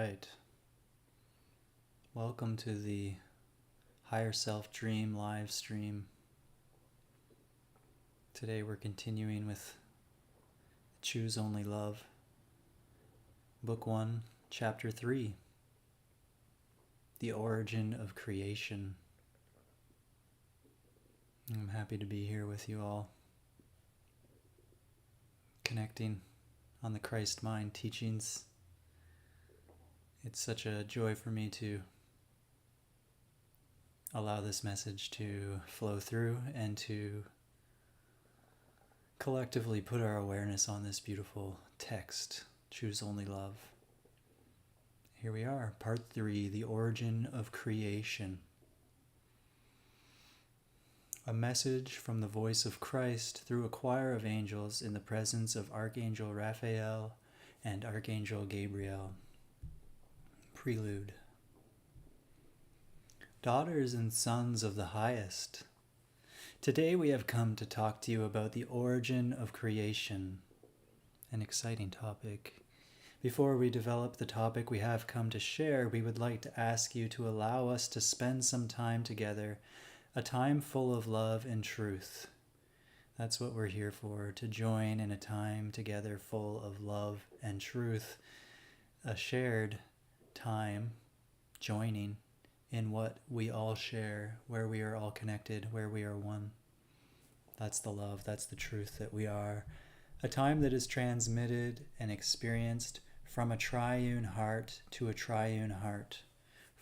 right. Welcome to the Higher Self Dream live stream. Today we're continuing with Choose Only Love, Book 1, Chapter 3, The Origin of Creation. I'm happy to be here with you all, connecting on the Christ Mind teachings. It's such a joy for me to allow this message to flow through and to collectively put our awareness on this beautiful text, Choose Only Love. Here we are, Part 3, The Origin of Creation. A message from the voice of Christ through a choir of angels in the presence of Archangel Raphael and Archangel Gabriel. Prelude. Daughters and sons of the highest, today we have come to talk to you about the origin of creation, an exciting topic. Before we develop the topic we have come to share, we would like to ask you to allow us to spend some time together, a time full of love and truth. That's what we're here for, to join in a time together full of love and truth, a shared time joining in what we all share, where we are all connected, where we are one. That's the love, that's the truth that we are. A time that is transmitted and experienced from a triune heart to a triune heart,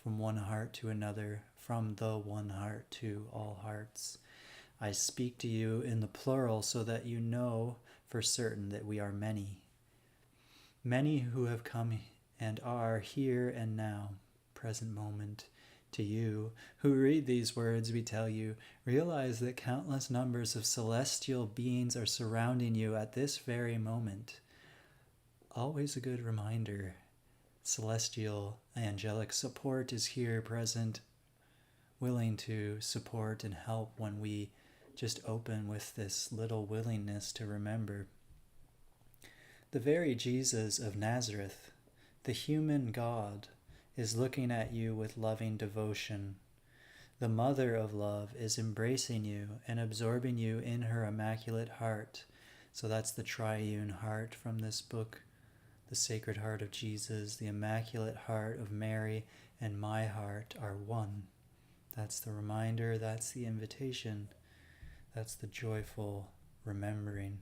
from one heart to another, from the one heart to all hearts. I speak to you in the plural so that you know for certain that we are many. Many who have come and are here and now, present moment. To you who read these words, we tell you, realize that countless numbers of celestial beings are surrounding you at this very moment. Always a good reminder. Celestial, angelic support is here present, willing to support and help when we just open with this little willingness to remember. The very Jesus of Nazareth, the human God, is looking at you with loving devotion. The Mother of Love is embracing you and absorbing you in her immaculate heart. So that's the triune heart from this book, the Sacred Heart of Jesus, the Immaculate Heart of Mary, and my heart are one. That's the reminder, that's the invitation, that's the joyful remembering.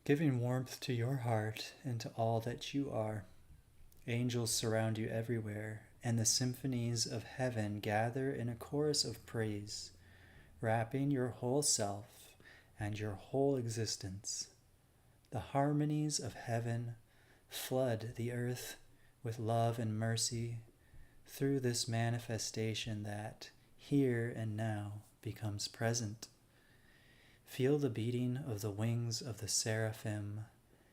Giving warmth to your heart and to all that you are. Angels surround you everywhere, and the symphonies of heaven gather in a chorus of praise, wrapping your whole self and your whole existence. The harmonies of heaven flood the earth with love and mercy through this manifestation that, here and now, becomes present. Feel the beating of the wings of the seraphim.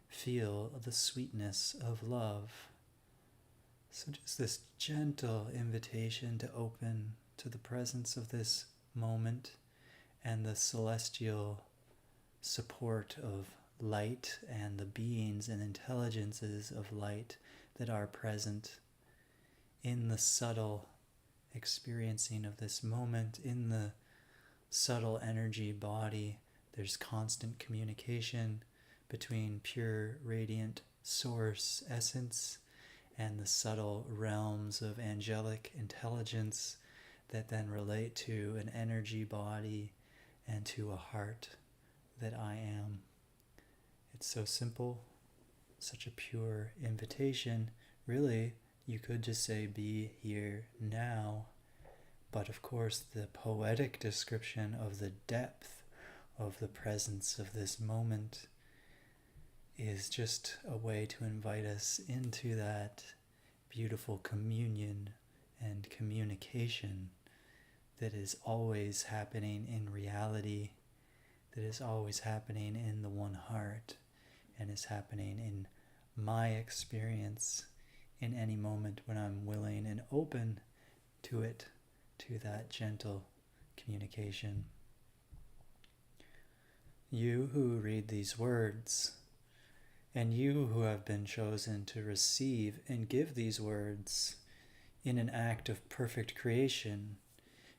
Feel the sweetness of love. So just this gentle invitation to open to the presence of this moment and the celestial support of light and the beings and intelligences of light that are present in the subtle experiencing of this moment, in the subtle energy body. There's constant communication between pure, radiant source essence and the subtle realms of angelic intelligence that then relate to an energy body and to a heart that I am. It's so simple, such a pure invitation. Really, you could just say, be here now. But of course, the poetic description of the depth of the presence of this moment is just a way to invite us into that beautiful communion and communication that is always happening in reality, that is always happening in the one heart, and is happening in my experience in any moment when I'm willing and open to it, to that gentle communication. You who read these words, And you who have been chosen to receive and give these words in an act of perfect creation,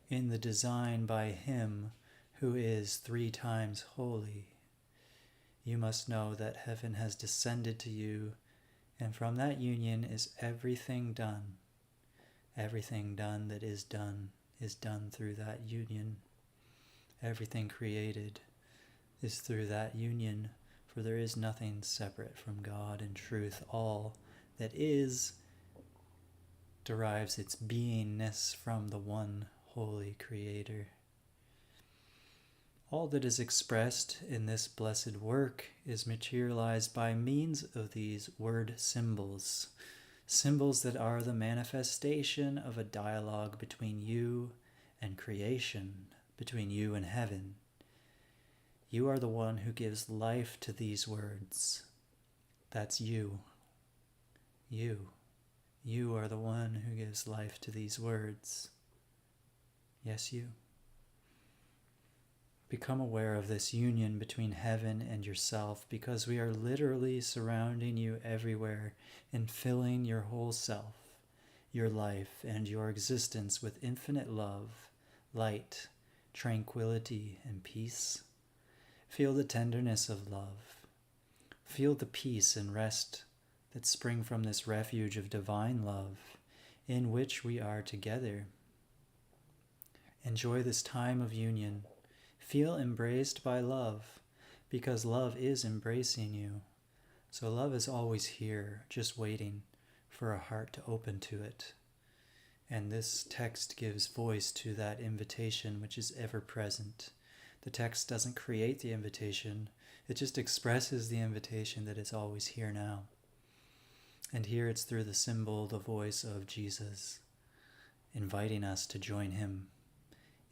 in the design by Him who is 3 times holy, you must know that heaven has descended to you, and from that union is everything done. Everything done that is done through that union. Everything created is through that union, for there is nothing separate from God and truth. All that is derives its beingness from the one holy Creator. All that is expressed in this blessed work is materialized by means of these word symbols, symbols that are the manifestation of a dialogue between you and creation, between you and heaven. You are the one who gives life to these words. That's you. You. You are the one who gives life to these words. Yes, you. Become aware of this union between heaven and yourself, because we are literally surrounding you everywhere and filling your whole self, your life, and your existence with infinite love, light, tranquility, and peace. Feel the tenderness of love. Feel the peace and rest that spring from this refuge of divine love in which we are together. Enjoy this time of union. Feel embraced by love, because love is embracing you. So love is always here, just waiting for a heart to open to it. And this text gives voice to that invitation which is ever present. The text doesn't create the invitation, it just expresses the invitation that is always here now. And here it's through the symbol, the voice of Jesus, inviting us to join Him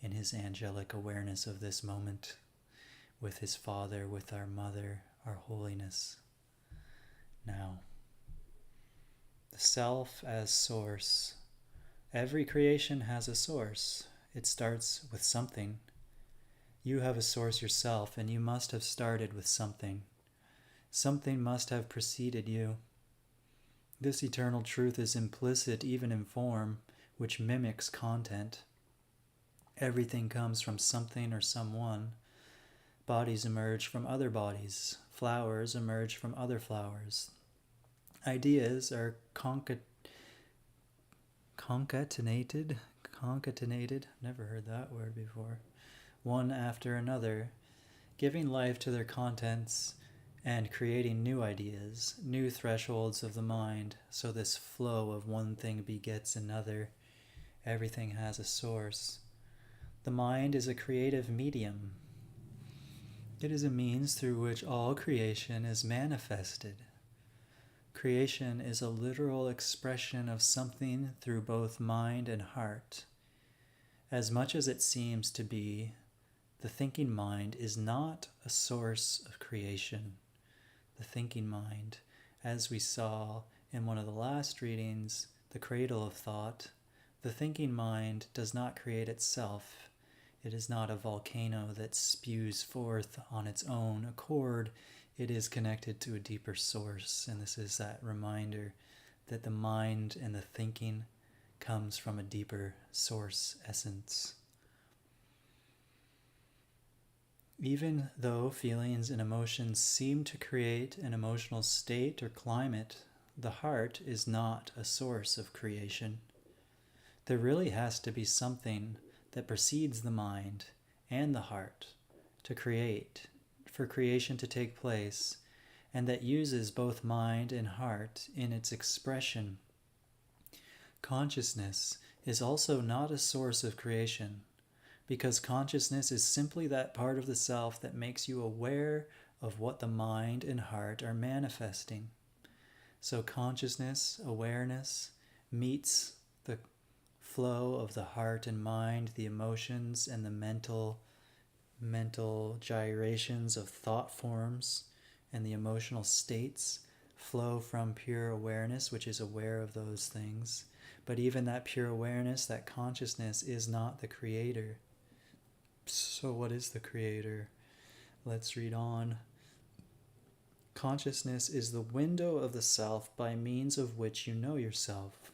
in His angelic awareness of this moment, with His Father, with our Mother, our holiness. Now, the self as source. Every creation has a source. It starts with something. You have a source yourself, and you must have started with something. Something must have preceded you. This eternal truth is implicit even in form, which mimics content. Everything comes from something or someone. Bodies emerge from other bodies. Flowers emerge from other flowers. Ideas are concatenated, never heard that word before, one after another, giving life to their contents and creating new ideas, new thresholds of the mind. So this flow of one thing begets another. Everything has a source. The mind is a creative medium. It is a means through which all creation is manifested. Creation is a literal expression of something through both mind and heart. As much as it seems to be, the thinking mind is not a source of creation. The thinking mind, as we saw in one of the last readings, the cradle of thought, the thinking mind does not create itself. It is not a volcano that spews forth on its own accord. It is connected to a deeper source, and this is that reminder that the mind and the thinking comes from a deeper source essence. Even though feelings and emotions seem to create an emotional state or climate, the heart is not a source of creation. There really has to be something that precedes the mind and the heart to create, for creation to take place, and that uses both mind and heart in its expression. Consciousness is also not a source of creation, because consciousness is simply that part of the self that makes you aware of what the mind and heart are manifesting. So consciousness, awareness, meets the flow of the heart and mind, the emotions and the mental gyrations of thought forms, and the emotional states flow from pure awareness, which is aware of those things. But even that pure awareness, that consciousness, is not the creator. So what is the creator? Let's read on. Consciousness is the window of the self by means of which you know yourself.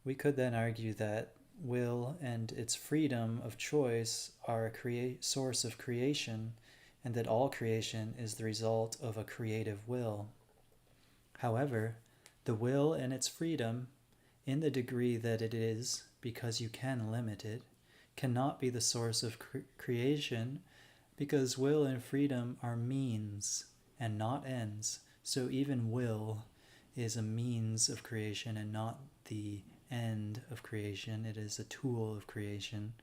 We could then argue that will and its freedom of choice are a source of creation, and that all creation is the result of a creative will. However, the will and its freedom, in the degree that it is, because you can limit it, cannot be the source of creation, because will and freedom are means and not ends. So even will is a means of creation and not the end of creation. It is a tool of creation.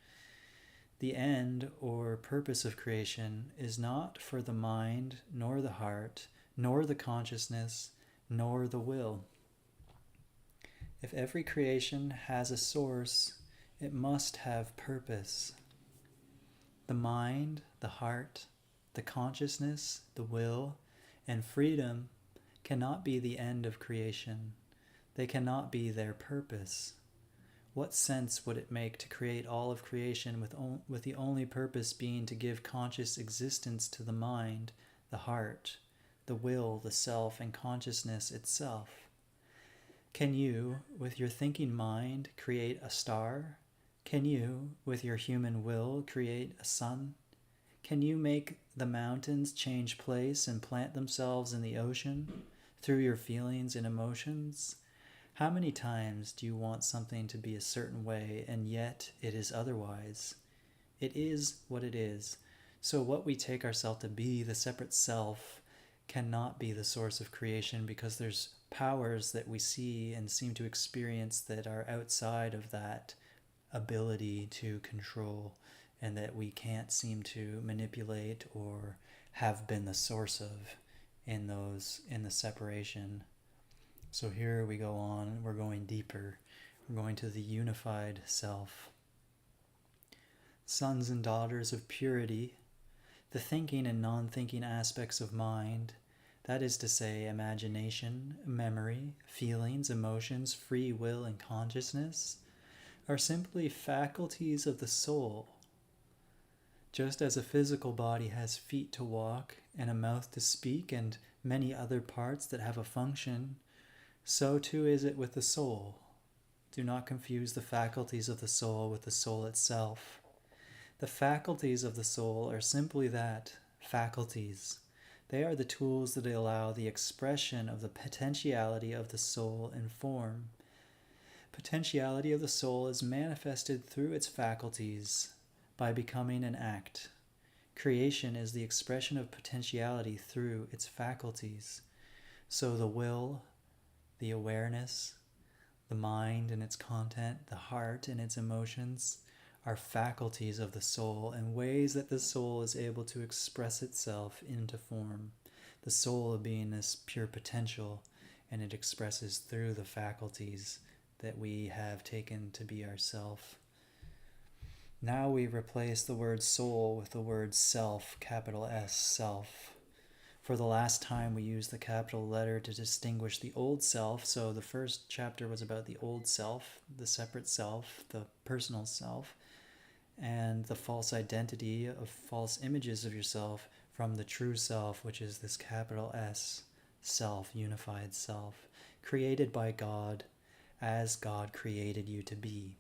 The end or purpose of creation is not for the mind, nor the heart, nor the consciousness, nor the will. If every creation has a source, it must have purpose. The mind, the heart, the consciousness, the will, and freedom cannot be the end of creation. They cannot be their purpose. What sense would it make to create all of creation with the only purpose being to give conscious existence to the mind, the heart, the will, the self, and consciousness itself? Can you, with your thinking mind, create a star? Can you, with your human will, create a sun? Can you make the mountains change place and plant themselves in the ocean through your feelings and emotions? How many times do you want something to be a certain way and yet it is otherwise? It is what it is. So what we take ourselves to be, the separate self, cannot be the source of creation, because there's powers that we see and seem to experience that are outside of that ability to control, and that we can't seem to manipulate or have been the source of in the separation. So here we go on, we're going deeper. We're going to the unified self. Sons and daughters of purity, the thinking and non-thinking aspects of mind, that is to say, imagination, memory, feelings, emotions, free will, and consciousness, are simply faculties of the soul. Just as a physical body has feet to walk and a mouth to speak and many other parts that have a function, so too is it with the soul. Do not confuse the faculties of the soul with the soul itself. The faculties of the soul are simply that, faculties. They are the tools that allow the expression of the potentiality of the soul in form. Potentiality of the soul is manifested through its faculties by becoming an act. Creation is the expression of potentiality through its faculties. So the will, the awareness, the mind and its content, the heart and its emotions are faculties of the soul and ways that the soul is able to express itself into form. The soul being this pure potential, and it expresses through the faculties that we have taken to be ourself. Now we replace the word soul with the word self, capital S, self. For the last time we used the capital letter to distinguish the old self. So the first chapter was about the old self, the separate self, the personal self, and the false identity of false images of yourself from the true self, which is this capital S, self, unified self, created by God as God created you to be.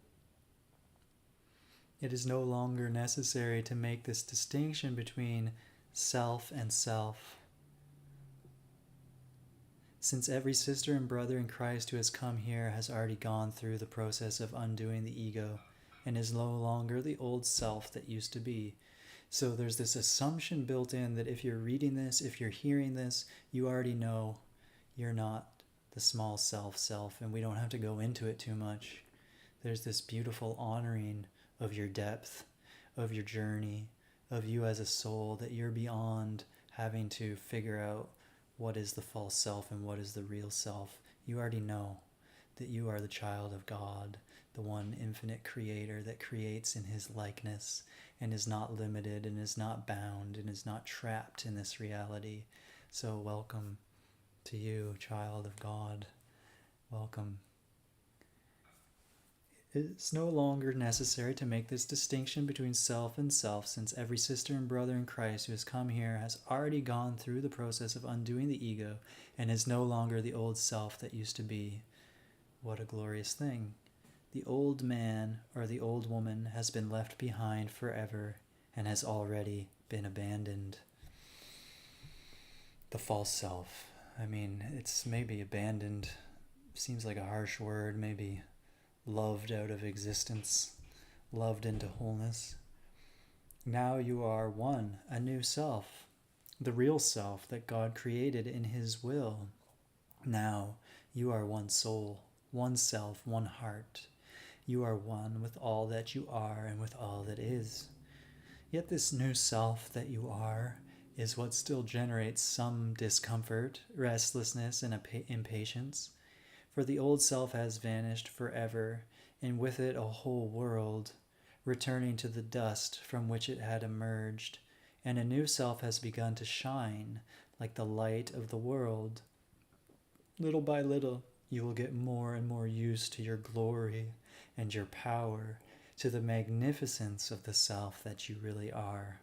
It is no longer necessary to make this distinction between self and self, since every sister and brother in Christ who has come here has already gone through the process of undoing the ego and is no longer the old self that used to be. So there's this assumption built in that if you're reading this, if you're hearing this, you already know you're not the small self, and we don't have to go into it too much. There's this beautiful honoring of your depth, of your journey, of you as a soul, that you're beyond having to figure out what is the false self and what is the real self. You already know that you are the child of God, the one infinite creator that creates in his likeness and is not limited and is not bound and is not trapped in this reality. So welcome to you, child of God. Welcome. It's no longer necessary to make this distinction between self and self, since every sister and brother in Christ who has come here has already gone through the process of undoing the ego and is no longer the old self that used to be. What a glorious thing. The old man or the old woman has been left behind forever and has already been abandoned. The false self. I mean, it's maybe abandoned. Seems like a harsh word, maybe loved out of existence, loved into wholeness. Now you are one, a new self, the real self that God created in His will. Now you are one soul, one self, one heart. You are one with all that you are and with all that is. Yet this new self that you are is what still generates some discomfort, restlessness, and impatience. For the old self has vanished forever, and with it a whole world, returning to the dust from which it had emerged, and a new self has begun to shine like the light of the world. Little by little, you will get more and more used to your glory and your power, to the magnificence of the self that you really are.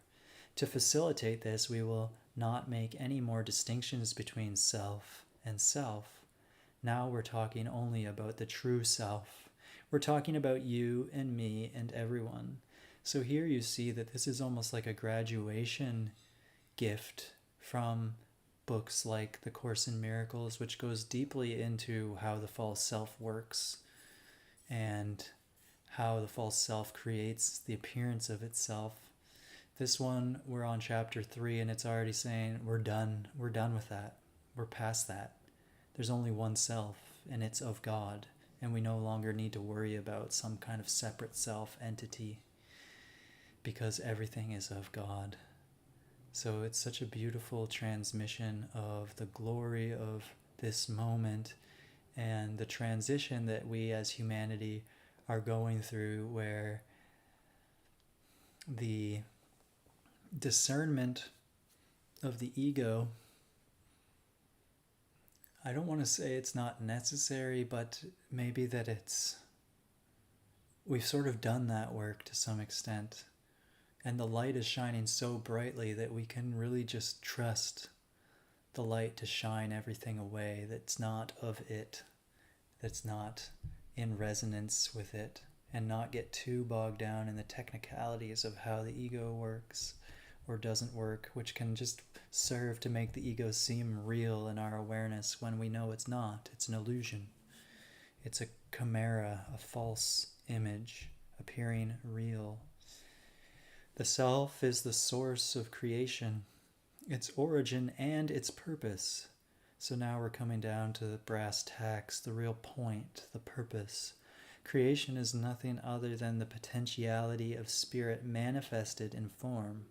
To facilitate this, we will not make any more distinctions between self and self. Now we're talking only about the true self. We're talking about you and me and everyone. So here you see that this is almost like a graduation gift from books like The Course in Miracles, which goes deeply into how the false self works and how the false self creates the appearance of itself. This one, we're on chapter 3, and it's already saying we're done. We're done with that. We're past that. There's only one self, and it's of God, and we no longer need to worry about some kind of separate self entity because everything is of God. So it's such a beautiful transmission of the glory of this moment and the transition that we as humanity are going through, where the discernment of the ego, I don't want to say it's not necessary, but maybe that we've sort of done that work to some extent. And the light is shining so brightly that we can really just trust the light to shine everything away that's not of it, that's not in resonance with it, and not get too bogged down in the technicalities of how the ego works or doesn't work, which can just serve to make the ego seem real in our awareness when we know it's not. It's an illusion. It's a chimera, a false image appearing real. The self is the source of creation, its origin and its purpose. So now we're coming down to the brass tacks, the real point, the purpose. Creation is nothing other than the potentiality of spirit manifested in form.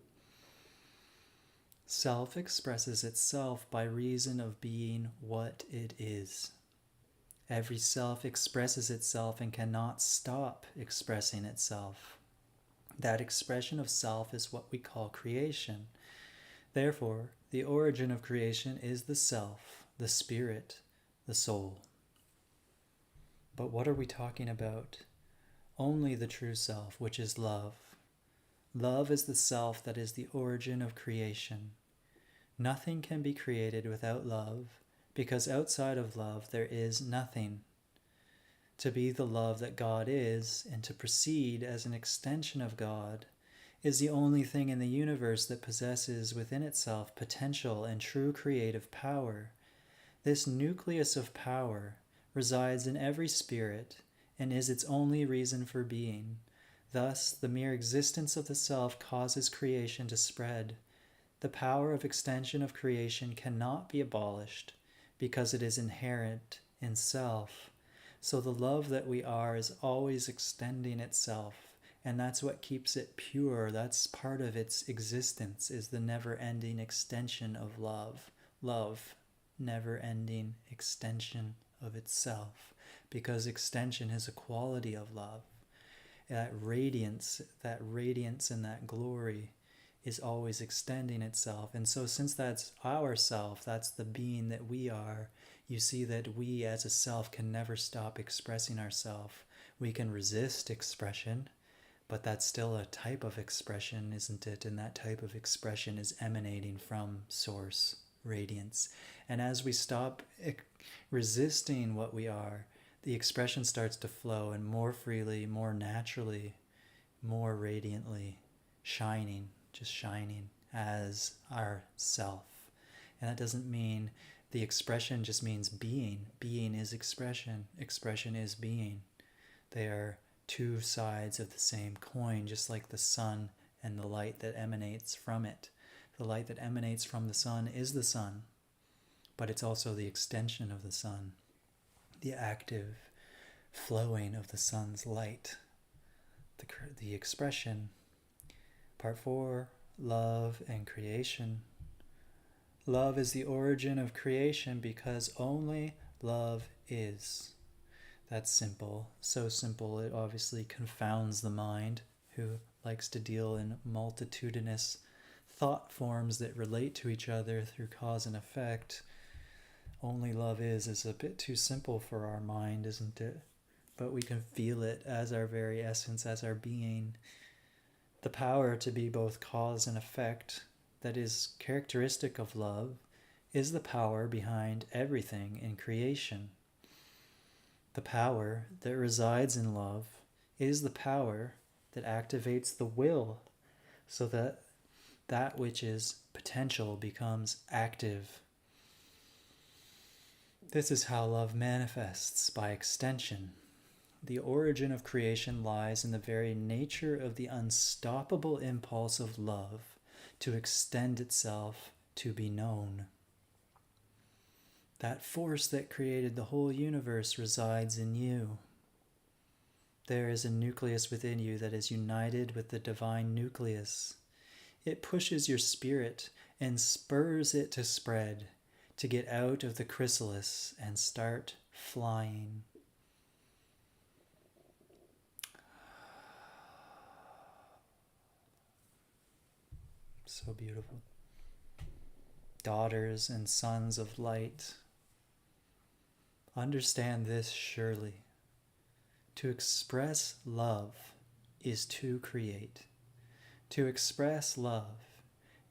Self expresses itself by reason of being what it is. Every self expresses itself and cannot stop expressing itself. That expression of self is what we call creation. Therefore, the origin of creation is the self, the spirit, the soul. But what are we talking about? Only the true self, which is love. Love is the self that is the origin of creation. Nothing can be created without love, because outside of love there is nothing. To be the love that God is, and to proceed as an extension of God, is the only thing in the universe that possesses within itself potential and true creative power. This nucleus of power resides in every spirit and is its only reason for being. Thus, the mere existence of the self causes creation to spread. The power of extension of creation cannot be abolished because it is inherent in self. So the love that we are is always extending itself, and that's what keeps it pure. That's part of its existence, is the never-ending extension of love. Love, never-ending extension of itself, because extension is a quality of love. That radiance and that glory is always extending itself. And so since that's our self, that's the being that we are, you see that we as a self can never stop expressing ourselves. We can resist expression, but that's still a type of expression, isn't it? And that type of expression is emanating from source, radiance. And as we stop resisting what we are, the expression starts to flow, and more freely, more naturally, more radiantly, shining, just shining as our self. And that doesn't mean the expression just means being. Being is expression. Expression is being. They are two sides of the same coin, just like the sun and the light that emanates from it. The light that emanates from the sun is the sun, but it's also the extension of the sun, the active flowing of the sun's light, the expression. Part 4, love and creation. Love is the origin of creation because only love is. That's simple, so simple it obviously confounds the mind, who likes to deal in multitudinous thought forms that relate to each other through cause and effect. Only love is a bit too simple for our mind, isn't it? But we can feel it as our very essence, as our being. The power to be both cause and effect that is characteristic of love is the power behind everything in creation. The power that resides in love is the power that activates the will so that that which is potential becomes active. This is how love manifests by extension. The origin of creation lies in the very nature of the unstoppable impulse of love to extend itself to be known. That force that created the whole universe resides in you. There is a nucleus within you that is united with the divine nucleus. It pushes your spirit and spurs it to spread, to get out of the chrysalis and start flying. So beautiful. Daughters and sons of light, understand this surely. To express love is to create. To express love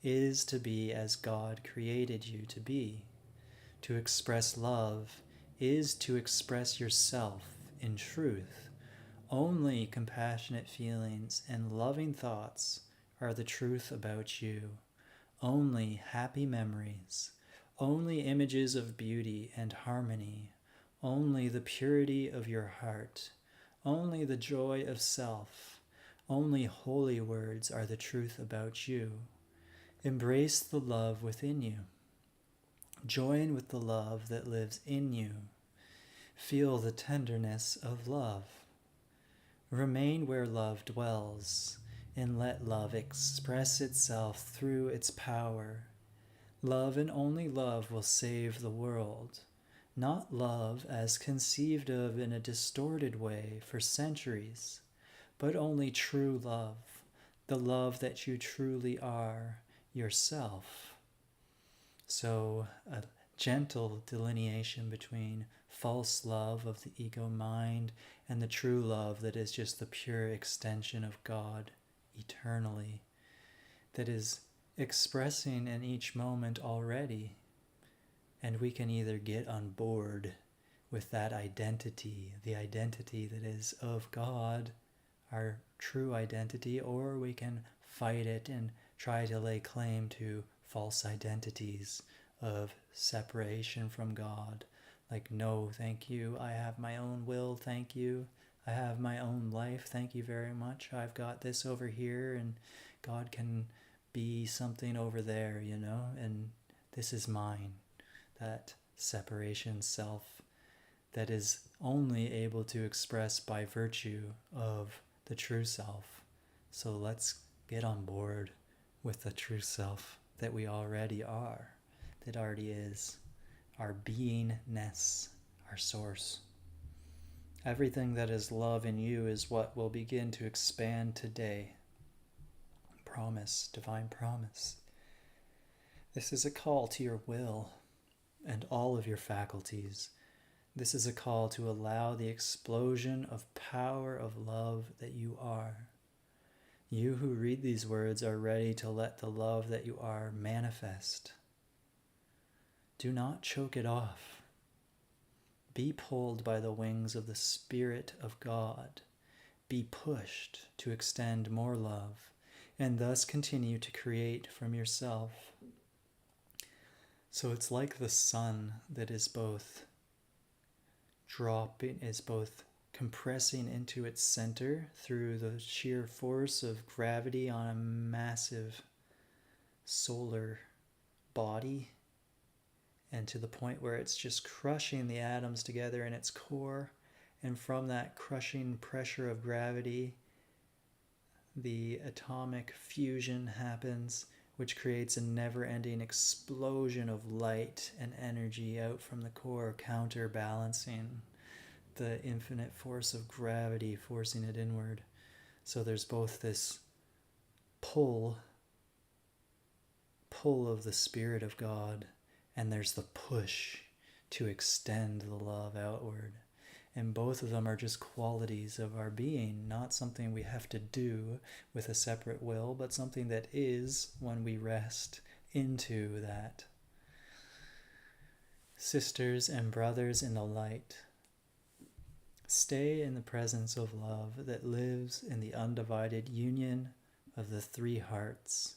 is to be as God created you to be. To express love is to express yourself in truth. Only compassionate feelings and loving thoughts are the truth about you. Only happy memories, only images of beauty and harmony, only the purity of your heart, only the joy of self, only holy words are the truth about you. Embrace the love within you. Join with the love that lives in you. Feel the tenderness of love. Remain where love dwells, and let love express itself through its power. Love and only love will save the world. Not love as conceived of in a distorted way for centuries, but only true love, the love that you truly are, yourself. So a gentle delineation between false love of the ego mind and the true love that is just the pure extension of God eternally, that is expressing in each moment already. And we can either get on board with that identity, the identity that is of God, our true identity, or we can fight it and try to lay claim to false identities of separation from God. Like, no, thank you. I have my own will, thank you. I have my own life, thank you very much. I've got this over here, and God can be something over there, and this is mine. That separation self that is only able to express by virtue of the true self. So let's get on board with the true self that we already are, that already is, our beingness, our source. Everything that is love in you is what will begin to expand today. Promise, divine promise. This is a call to your will and all of your faculties This is a call to allow the explosion of power of love that you are. You who read these words are ready to let the love that you are manifest. Do not choke it off. Be pulled by the wings of the Spirit of God. Be pushed to extend more love, and thus continue to create from yourself. So it's like the sun that is both compressing into its center through the sheer force of gravity on a massive solar body, and to the point where it's just crushing the atoms together in its core. And from that crushing pressure of gravity, the atomic fusion happens, which creates a never-ending explosion of light and energy out from the core, counterbalancing the infinite force of gravity forcing it inward. So there's both this pull of the Spirit of God, and there's the push to extend the love outward. And both of them are just qualities of our being, not something we have to do with a separate will, but something that is when we rest into that. Sisters and brothers in the light, stay in the presence of love that lives in the undivided union of the three hearts,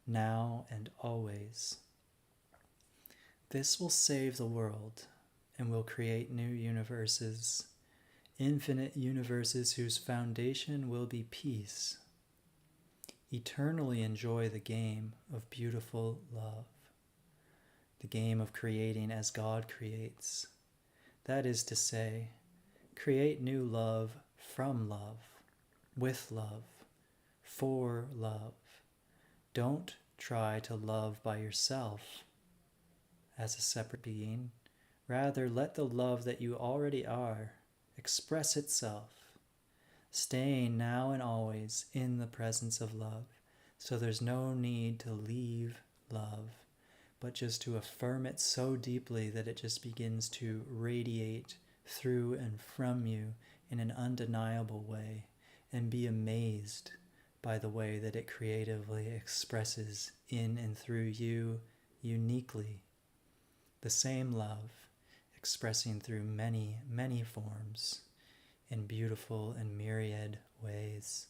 now and always. This will save the world and will create new universes, infinite universes whose foundation will be peace. Eternally enjoy the game of beautiful love, the game of creating as God creates. That is to say, create new love from love, with love, for love. Don't try to love by yourself as a separate being. Rather, let the love that you already are express itself, staying now and always in the presence of love. So there's no need to leave love, but just to affirm it so deeply that it just begins to radiate through and from you in an undeniable way, and be amazed by the way that it creatively expresses in and through you uniquely. The same love, expressing through many, many forms in beautiful and myriad ways.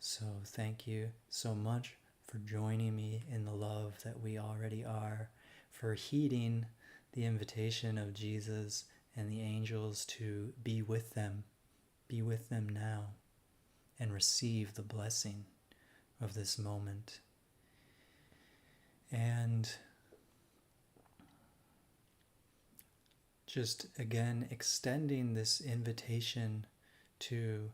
So thank you so much for joining me in the love that we already are, for heeding the invitation of Jesus and the angels to be with them now, and receive the blessing of this moment. And just again extending this invitation to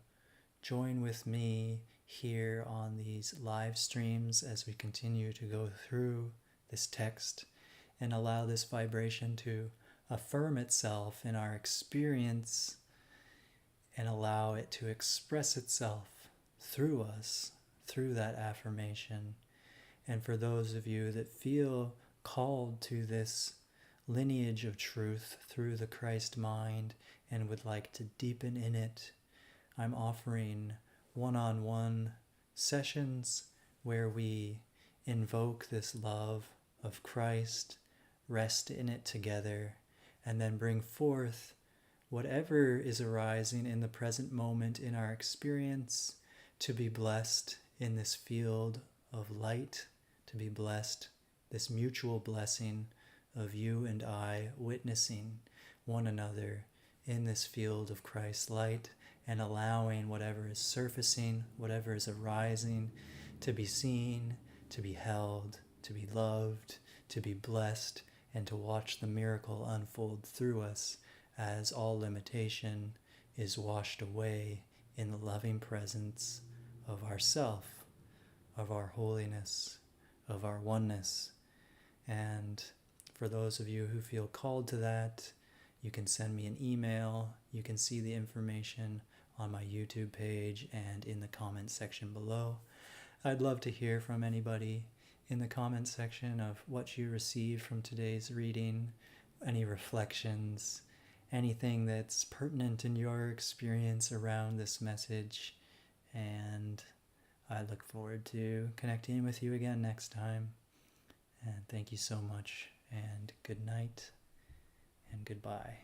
join with me here on these live streams as we continue to go through this text, and allow this vibration to affirm itself in our experience, and allow it to express itself through us, through that affirmation. And for those of you that feel called to this lineage of truth through the Christ mind and would like to deepen in it, I'm offering one-on-one sessions where we invoke this love of Christ, rest in it together, and then bring forth whatever is arising in the present moment in our experience to be blessed in this field of light, to be blessed, this mutual blessing of you and I witnessing one another in this field of Christ's light, and allowing whatever is surfacing, whatever is arising, to be seen, to be held, to be loved, to be blessed, and to watch the miracle unfold through us as all limitation is washed away in the loving presence of ourself, of our holiness, of our oneness. And for those of you who feel called to that, you can send me an email. You can see the information on my YouTube page and in the comment section below. I'd love to hear from anybody in the comment section of what you received from today's reading, any reflections, anything that's pertinent in your experience around this message. And I look forward to connecting with you again next time. And thank you so much, and good night and goodbye.